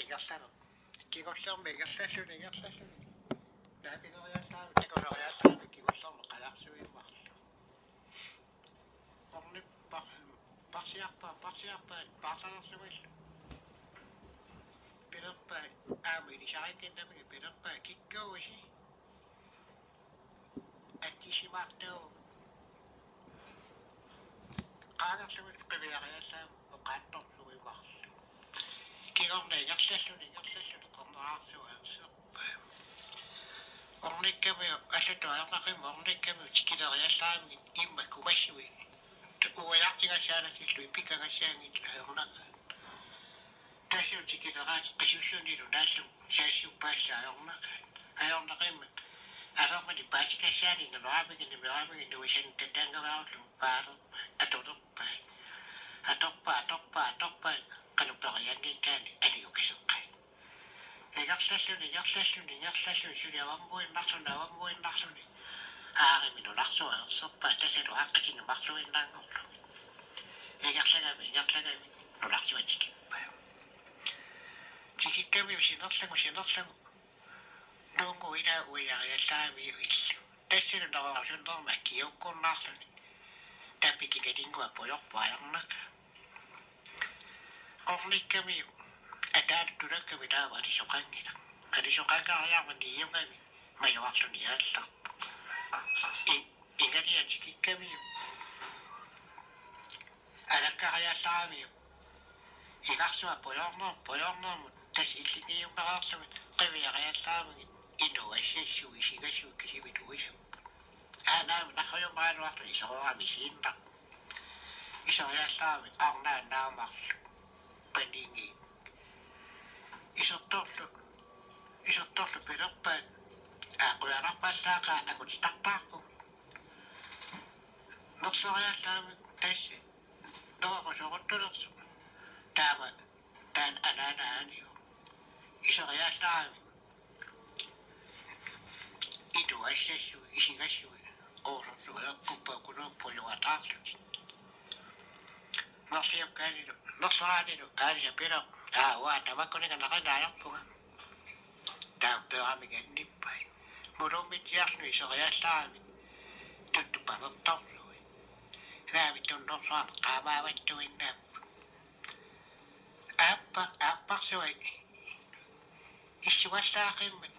ingerlalu kigullermi ingerlallu naapileriallaami takuleriallaami kigullermi qalarsuiuarlu ornippa parsiarpa paartalersuillu pilerpa aami ilisarikinnamigi pilerpa kikkuusi attisimaartau qaanerlugut qiviariallaami oqaattorsuiuarlu kigorna ingerlalluni qorneraarsuaerserpa ornikkami allatuaernaqimma ornikkami tikileriallaami imma kumassui uajartigassaalatillu ipikagassaaangitla ornaqa tassu tikileraat qisussunilu naallu saassuppaassaaornaqa ajornaqimma asormani paatikassaani neraamigini meraamigini uisan tataangavaarlu paalerpa atorpa qanuqtoriangiikkaani aliukiseqqa ingerlalluni suliavammuinnarluni aariminu-narsuaerserpa tasalu aaqqatinu marluinnaangorlu ingerlagami nunarsuatikippa tikikkami usinerlagu nuungu ila uiariallaami illu tassalu nerorsunnerma kiukkurnaarluni tapikikatingua pojorpuajarnaqa ornikkami ataatutulakkami taava alisoqangariarmani iungami majuarluni aallarpu ingalia tikikkami alakkariallarami ilarsua pojornermu tas illingiunnerarlumi qiviariallaarmigi inu assassugi sigassugi kisimituisappu aanaami narruyumaaluarlu iserorami siinnar iseriallaarmi arnaannaamarlu paningi isertorlu pilerpaat aaqulanarpallaaqa akutitartaarpu nerseriallaami tassi neraqusorottullersu taama taan anaanaaniu iseriallaami itu assassui isigassui oosorsueeqquppa kunuuppujuataarluti nersiukkaanilu nerseraanilu aalisa piler waa tamakkuniga naqinaajarpunga taapperamigannippai mulummitsiarlu iseriallaami tuttupanertorlui naavittunnersuarne qaamaavattuinnaappu aapparsui issuallaaqimmat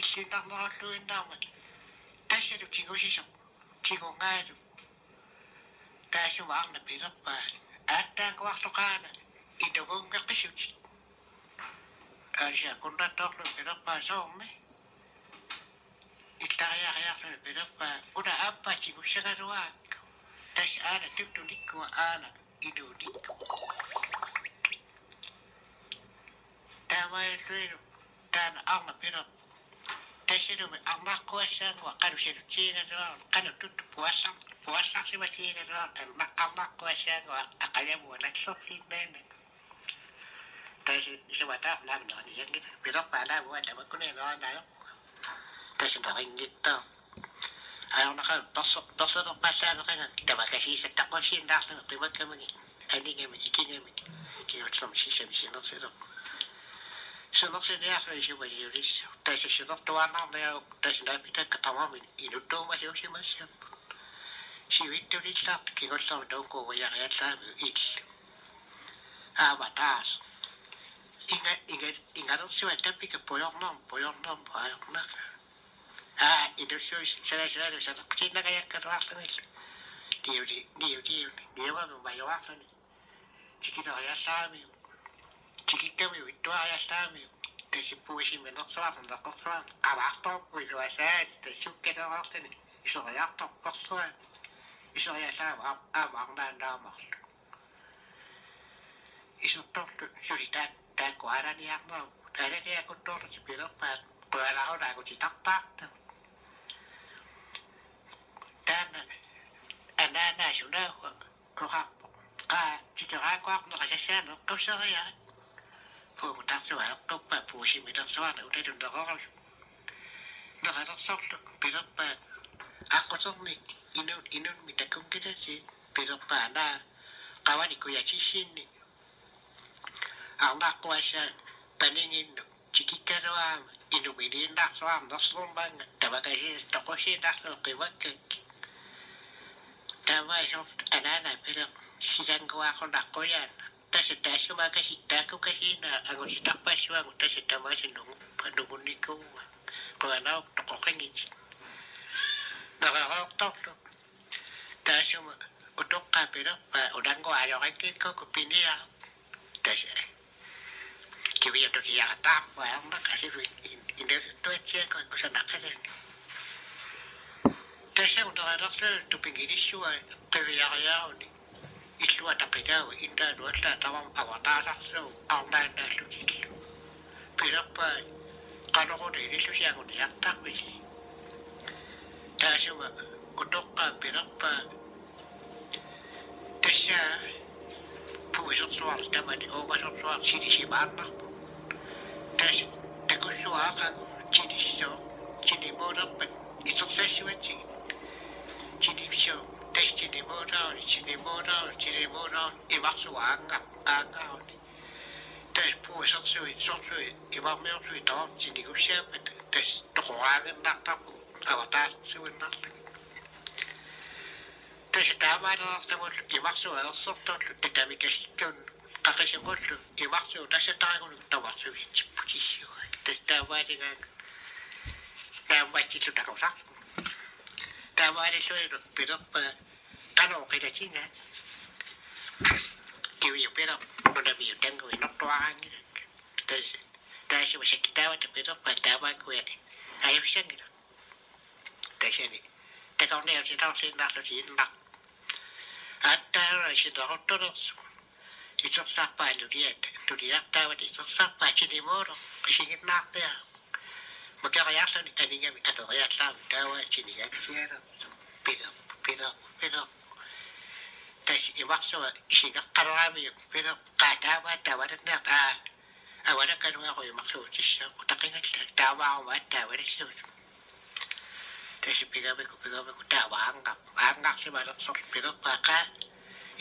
illinarneralluinnaarmat tassalu tigusisoq tigungaalu taassumaarna pilerpaa aattaanguarluqaana inugungeqqisutit aalisa kunnatorlu pilerpaa soormi illariariarluni pilerpaa una aappaa tigussagaluaakku tas aana tuttulikkua aana inuulikku taamailluilu taana arna piler tassalumi arnaaqquassaangua qalusalutsiingaluarun qanu tuttu puassarsimatiingaluarun arnaaqquassaangua aqalamua nallersiinnaana tasi isumataaq naamneraniangita pilerpaa naamua tamakkuneneranaajorpuga tasinerinngittaa ajornaqami perselerpaallaaleqanga tamakasiisattaqqassiinnaarlugu qimakkamagi aningami ikingami kiullermi sisami sinersilerpu sinersiniarlu isumaliulissu tasi sinertuaannarniagu tasinaapittakka tamami inuttuumasiusimassappu siuittulillaartu kingullermi taunkuuvajariallaami illu aama taas ingalersiua tappika pojornermu ajornaqa inussuis salasualu saneqqutinnagajakkaluarlumilla niuvami majuarluni tikileriallaamiu tikikkami vittuariallaamiu tasippuisiminersuarlu neqersuarlu qalaartorpu iluasaasi tassukkalerarluni iseriartorperluan iseriallaami aama arnaannaamarlu isertorlu suli taakkualaniarneru alaniakuttorluti pilerpaat qualarunaakutitartaartut taana anaanaasunaahua oqarpo qaa tikeraankuarneqasassaana eqquseriaat puumutarsuaeqquppa puusimilersuarna utalunnerorlu neqalersorlu pilerpaat аққутерни инунми такунгиласи пилерпаанаа qavani kuyatissinni arnaaqquassa paninginnu tikikkaluaama inumiliinnaarsuarnerslurmaanga tamakasiis toqusiinarlu qimakkak taamaisort anaana pila silanguaqornaqquyaana tasa taassumaakasi taakkukasiina angusitaqpassuangu tasa tamaasinungu panungunnikkuuga quanauk toqoqingit naqaqortorlu taasuma utoqqaapilerpa ulanguaajorikkiikkuku pinia tasa Kivioq tiaqataarpuarnak asifu inusuttuatsiakku kusanaqalani tasa uneralерlu tupingilissua qiviariaaruni illua taqitaawa innaanu alla tavam avataasarluu arnaannaallutillu pilerpa qanoruni ilissusianguniartarpisi taasuma utoqqaa pilerpa tassa puisersuar tamani oomasersuar silisimaarnarpu tasa takussuaaqagu tilissoo tilimuulerpat itersaassuatsi tilipsoo tilimuutaarni imarsuaangaarni tas puisersui sorsui imarmiursui taam tinikupsaappat tas toqoraangennartarpu avataassuinnarlu tasa taamaalerartamullu imarsualersortorlu tatamikasikkuun qaqisumullu imarsuu tassatarigunuk tamarsuvitsipputissua tas taamaalingaanga taammatsilu taqusarpu taamaalilluilu pilerpa qanoqilatinga Kivioq piler nunamiutangui nortuaraangilak taasuma sakkitaavata pilerpa taamaakkuya ajusangila tasani takorniusitaorsiinnaarlu siinnar aattaarura sinaruttulersu itersaarpaa nuliartaavat itersaarpaa tilimuulo isinginnaarpia makariarluni aningami aneriallaarmu taawaa tinigaksialersu piler tas imarsua isingeqqaleraamiuk piler qaataamaat taawalanneert awalakaluaqu imarsuutissa utaqingalla taamaarumaat taawalasiut tas pigamiku taawaangarsimalersorlu pilerpaa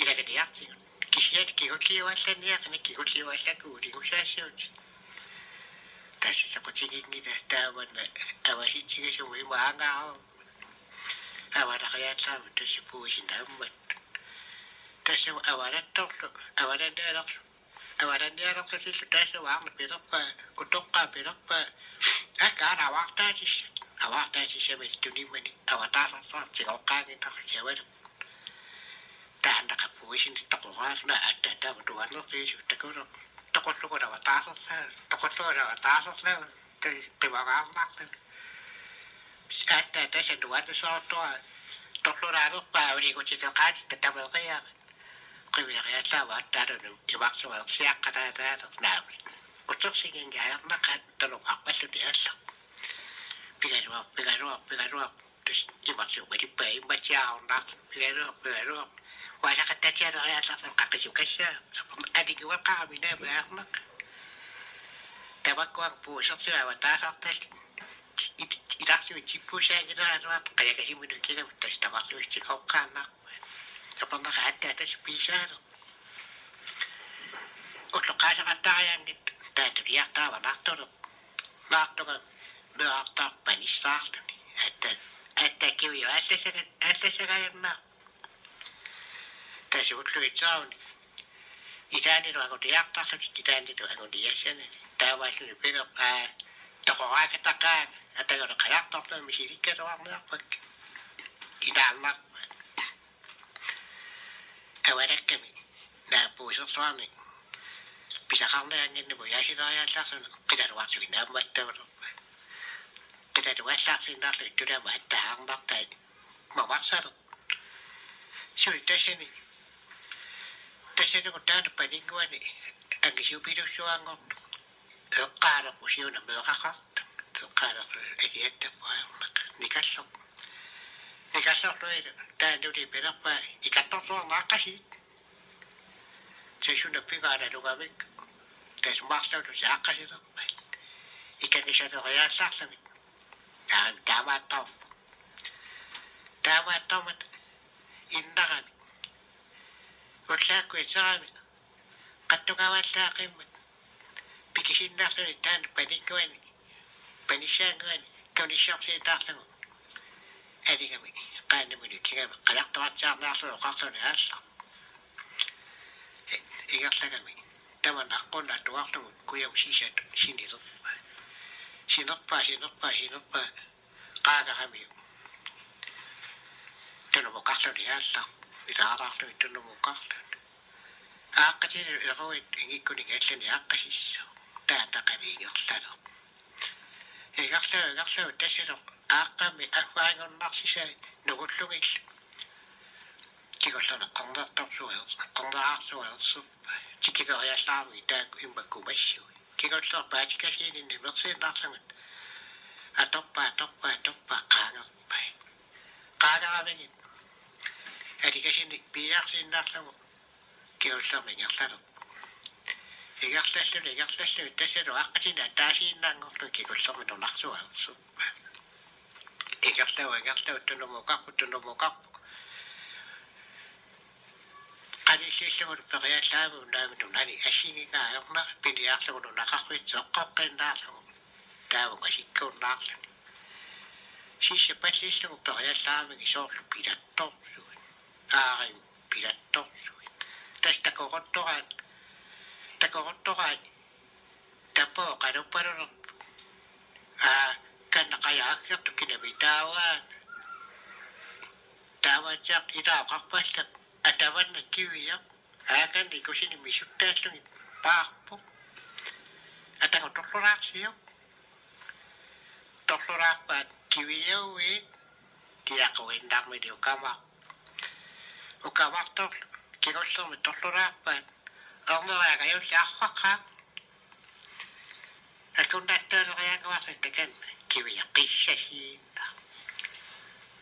ilakaniartigu kisiat kigulliuallaniaqni kigulliuallakuulingusaasiutit tas saqutigiнгida taamanna avasitigasumu imaangaaro avalaqiyaallaama tas puusinnaammat tas avalattorlu avalannialersusillu taasuvaarlu pilerpa utoqqaa pilerpa akkaana avartaatissami tunimmani avataasarsaar tigoqqaangitarsiavalu taannaqappuisin toqoraarna attaattaava tuannertiisu takulu toqullugun avataasarlaa qimagaarnaarlu attaa tasa tuannisortua torlunaalerpaa uligutiteqaati tatameqiaqa qiviariallaava attaalunu imarsualersiaqqataataaler naamu utersigingaayarnaqaat tanuqarpalluni alla pigaluaq tas imarsuuqalippa immatsiaarnaarlu pigaluaq waasaqattatialeriallarlu qaqqisukassaa aniguaqaramina tamakkuaq puusersiava taasartal ilarsiu tippuusaangileraluaq qajakasimunukkigamu tas tamarluistikoqqaannaarpu taparnaqa attaa tas piisaaler ulluqaasaqattariaangit taatuliartaavanartulu naartuga meartarpanissaarluni attaa Kivioq алласагаернаа тасууллуитсааруни итаанилу агутиартарлути итаанилу агутиассани таавааллуни пилер тоқораакатақаан атагала қалаартарлу мисиликкалуарниарпак илаалнарпа авалакками нааппуисерсуарни писақарнаангиннапу яасилариааллаарсуна қилалуартуги наамматтавалерпа qitaluallaarsiinnaarlu ittulaama attahаарnartaat mawaqsalu sui tasani taanu paninguani angisupilussuaangortu eqqaalerpu siuna meeqaqarta eqqaalerpu asiattappaajornaqa nikallerluilu taanuli pilerpa ikattorsuarnaaqqasiit sasuna pingaalalugamik tasmaarsaulu saaqqasilerpa ikangisateriaallarlamit taamaattormat innarami ullaakkuitsarami qattungavallaaqimmat Pikisinnarluni taan panikkuani. Panissaanguani kaunissarsiitaarlugu. Aligami qaannamuni kigama qalaqtoratsaarnaarlu oqarluni aalla. Igerlagami taman aqqunna tuarlugu kuyam sisat sinilerpa. Sinerpa qaagami. Tunumoqarluni aalla. Isaararluni tunumoqarluni. Aaqqatilu eruit ingikkuni gaallani aaqqasissu. Taataqaliingerlalu. Igerlalu tasilu aaqqami affaangornarsisai nugullungil. Kikollana qornertarsuarsuarsup. Tikileriallaarmi taak immakkumassui. Kikoller paatikasiinin mersiinnaarlangut. Atoppa qaangerpai. Qaangeramingit. Atikasini piiarsiinnaarlagu. Kikollermingerlalu. Igerlalluni tasilu aaqqatina taasiinnaangorlu kikollermin unarsuarsup. Igerlalu tunumoqarpu. Qanissillugulu periallaamu naaminunani assingingaajornar piniarlugulu naqarwitsoqqoqqinnaarlugu taavunga sikkuunnaarluni sissapallillugu periallaamigi soorlu pilattorsuit aarim pilattorsuit tas takorottoraat tapoo qaluppalullerpu kannaqajaaggertu kinami taawaan taawatiaq ilaaqarpallak atavanna Kivioq aakanni kusini misuttaallungit paarpu atango torluraarpaat Kivioqi tiaqquinnaarmini ukamartor kigollermi torluraarpaat orneriagajullaarraqaa akunnattaaleriagavarsi takan Kivioq qissasiinna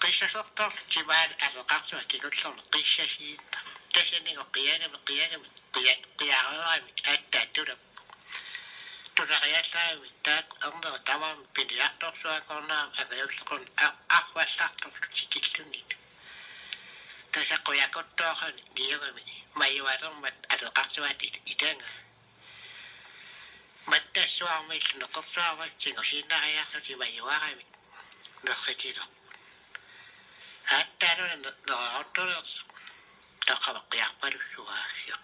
qissasortor timaan aleqarsua kigollermi qissasiinna tasanigo qiagami qiareerami aattaatulappu tulariallaami taak orneri tamaami piniartorsuakornaam agajullequn arwassartorlu tikillunit tasaqqujakuttoorani niugami mayualermat aleqarsuaati itanga mattassuarmil neqersuarmatsingo sinnariarluti mayuarami nerritilo aattaaluna nerartorlersu taqavaqqiarpalussuaaggiaq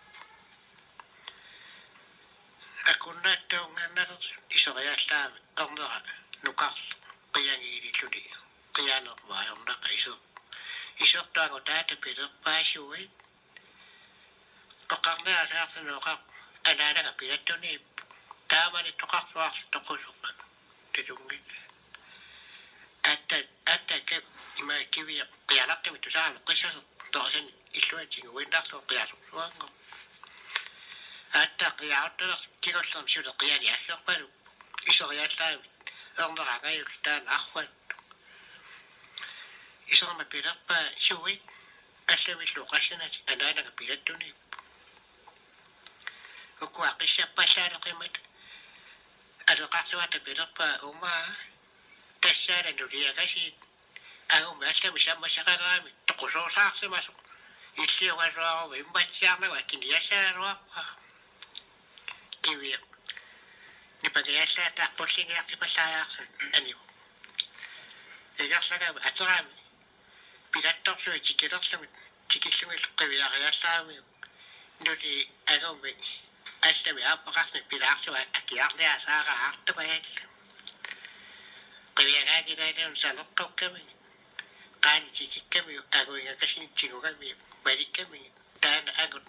akunnaattuungannalersu iseriallaami ornera nuqarlu qiangiililluni qianervaajornaqa isertuangu taata pilerpaassuit oqarneasaarsunu anaanaga pilattuniippu taamani toqarsuarsu toqusuqa tatungit aatta ima Kivioq qialaqqimi tusaami qissasu to'asani illuatingu winnaarlu qiasursuango aatta qiaartorlersu kigollermi sule qiani аллерпалу iseriallaami ornerangajul taan arwattu iserma pilerpa suit allamillu qassanati anaanaga pilattuniippu ukua qissappallaaleqimat aleqarsuata pilerpa umaa tassaala nuliagasiit agumi allami sammasaqalaami toqusuusaarsimasu illiugalluaruva immatsiarnagu akkiniasaaruarpa Kivioq nipagayallaataaqpullingiartipallaajаарsun aniu igerlagami ateraami pilattorsui tikillungil qiviariallaami nuli agumi allami aappaqarni pilaarsua akiarniasaaqa aartumajallu qiviagaagilailun saneqqokkami qaani tikikkami aguingakasintigugami malikkami taana agut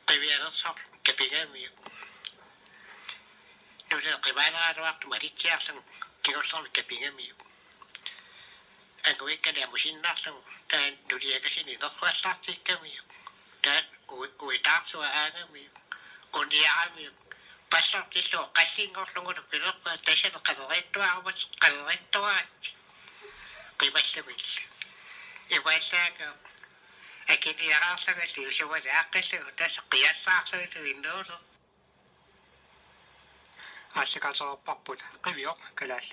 qivialersorlu kapingami nule qivaaneraluartu malitsiarlugu kigollermi kapingami aguikkani amusinnaarlugu taan nuliakasini nerruallartikkami taan uitaarsuga aagami quniarami passortillu qassingorlungulu pilerpa tasane qalerittuarat qimallamil iwallaaga akiniaraarlagalli usuvali aaqqillugu tas qiassaarlugu innuulu аллакаалерпарпут Kivioq калаалли